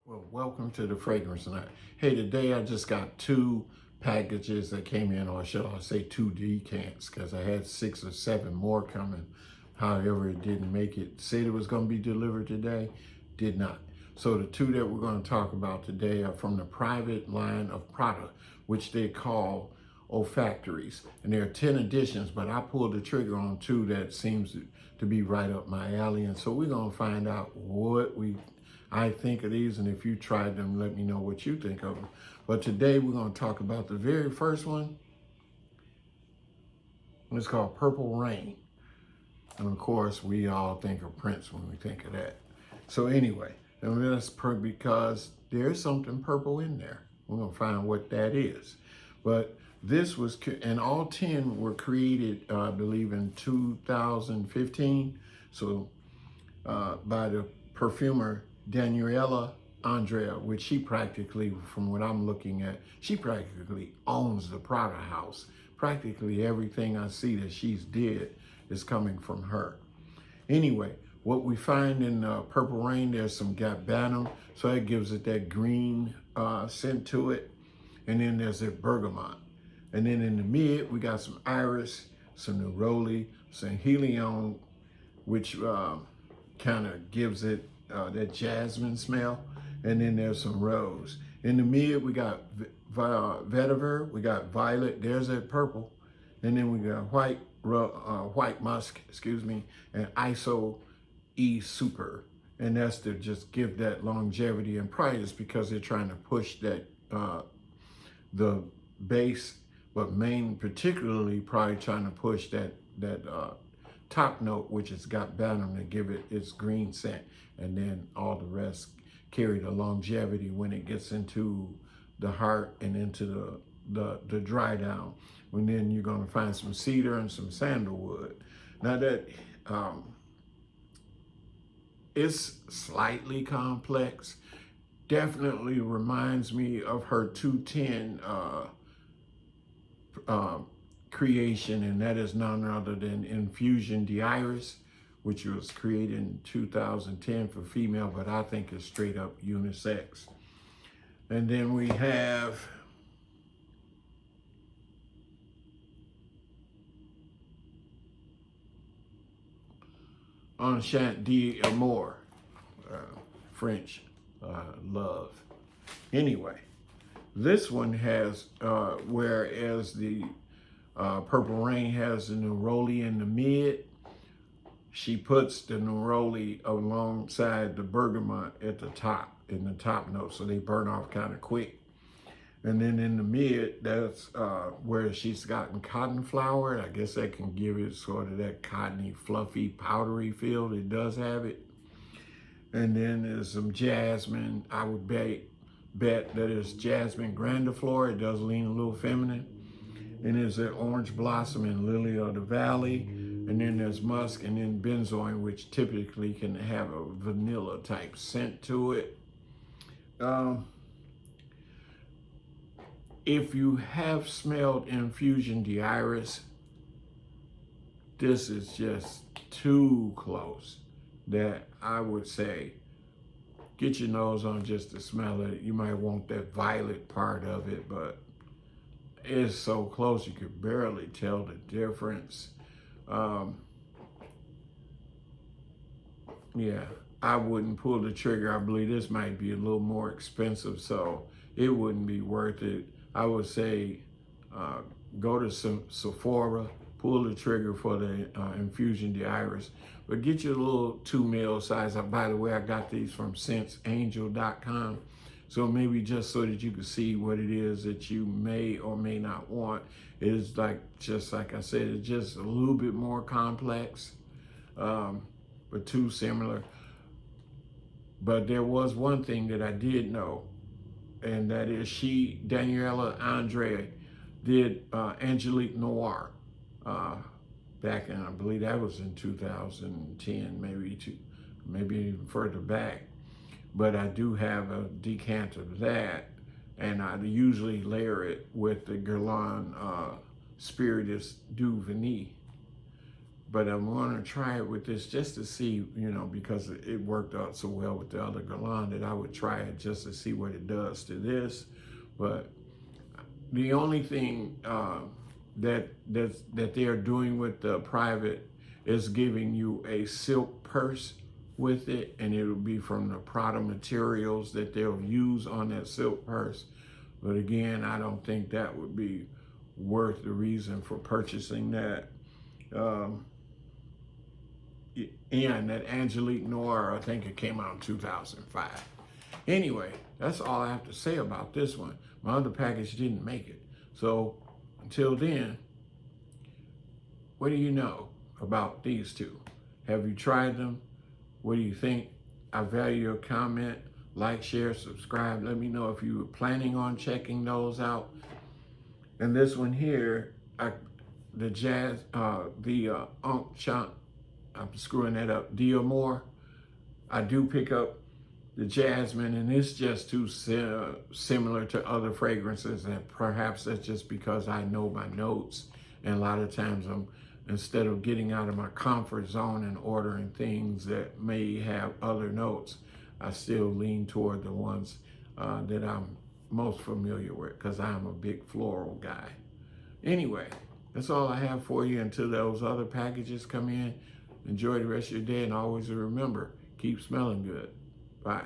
Well, welcome to the Fragrance Night. Hey, today I just got two packages that came in, or should I say two decants, because I had 6 or 7 more coming. However, it didn't make it. Said it was going to be delivered today, did not. So the two that we're going to talk about today are from the private line of Prada, which they call Olfactories. And there are 10 editions, but I pulled the trigger on 2 that seems to be right up my alley. And so we're going to find out what I think of these, and if you tried them, let me know what you think of them. But today we're going to talk about the very first one. It's called Purple Rain. And of course, we all think of Prince when we think of that. So anyway, and that's because there's something purple in there. We're going to find what that is. But this was, and all 10 were created, I believe, in 2015. So by the perfumer Daniela Andrea, which she practically, from what I'm looking at, she practically owns the Prada house. Practically everything I see that she's did is coming from her. Anyway, what we find in Purple Rain, there's some galbanum, so that gives it that green scent to it. And then there's a bergamot. And then in the mid, we got some iris, some neroli, some helium, which kind of gives it that jasmine smell, and then there's some rose. In the mid, we got vetiver, we got violet, there's that purple, and then we got white musk, and iso e super, and that's to just give that longevity. And probably it's because they're trying to push that the base, but particularly probably trying to push that top note, which has got galbanum to give it its green scent, and then all the rest carry the longevity when it gets into the heart and into the dry down. And then you're going to find some cedar and some sandalwood. Now that it's slightly complex, definitely reminds me of her 210 creation, and that is none other than Infusion d'Iris, which was created in 2010 for female, but I think it's straight up unisex. And then we have Chant, Amour, French love. Anyway, this one has, whereas the Purple Rain has the neroli in the mid, she puts the neroli alongside the bergamot at the top, in the top note, so they burn off kind of quick. And then in the mid, that's where she's gotten cotton flower. I guess that can give it sort of that cottony, fluffy, powdery feel. It does have it. And then there's some jasmine. I would bet that it's jasmine grandiflora. It does lean a little feminine. And there's that orange blossom and lily of the valley. And then there's musk, and then benzoin, which typically can have a vanilla type scent to it. If you have smelled Infusion d'Iris, this is just too close that I would say get your nose on just to smell it. You might want that violet part of it, but it's so close you could barely tell the difference. Yeah, I wouldn't pull the trigger. I believe this might be a little more expensive, so it wouldn't be worth it. I would say go to Sephora, pull the trigger for the Infusion d'Iris, but get your little 2 ml size. By the way, I got these from SenseAngel.com. So maybe just so that you can see what it is that you may or may not want. It is just like I said, it's just a little bit more complex, but too similar. But there was one thing that I did know, and that is Daniela Andrea, did Angelique Noir back in, I believe that was in 2010, maybe even further back. But I do have a decant of that, and I usually layer it with the Guerlain Spiritus du Vanille. but I'm going to try it with this just to see, you know, because it worked out so well with the other Galan that I would try it just to see what it does to this. But the only thing that they're doing with the private is giving you a silk purse with it, and it will be from the Prada materials that they'll use on that silk purse. But again, I don't think that would be worth the reason for purchasing that. And that Angelique Noir, I think it came out in 2005. Anyway, that's all I have to say about this one. My other package didn't make it. So until then, what do you know about these two? Have you tried them? What do you think? I value your comment. Like, share, subscribe. Let me know if you were planning on checking those out. And this one here, the Chant, I'm screwing that up, Amour. I do pick up the jasmine, and it's just too similar to other fragrances, and perhaps that's just because I know my notes, and a lot of times instead of getting out of my comfort zone and ordering things that may have other notes, I still lean toward the ones that I'm most familiar with, because I'm a big floral guy. Anyway, that's all I have for you until those other packages come in. Enjoy the rest of your day, and always remember, keep smelling good. Bye.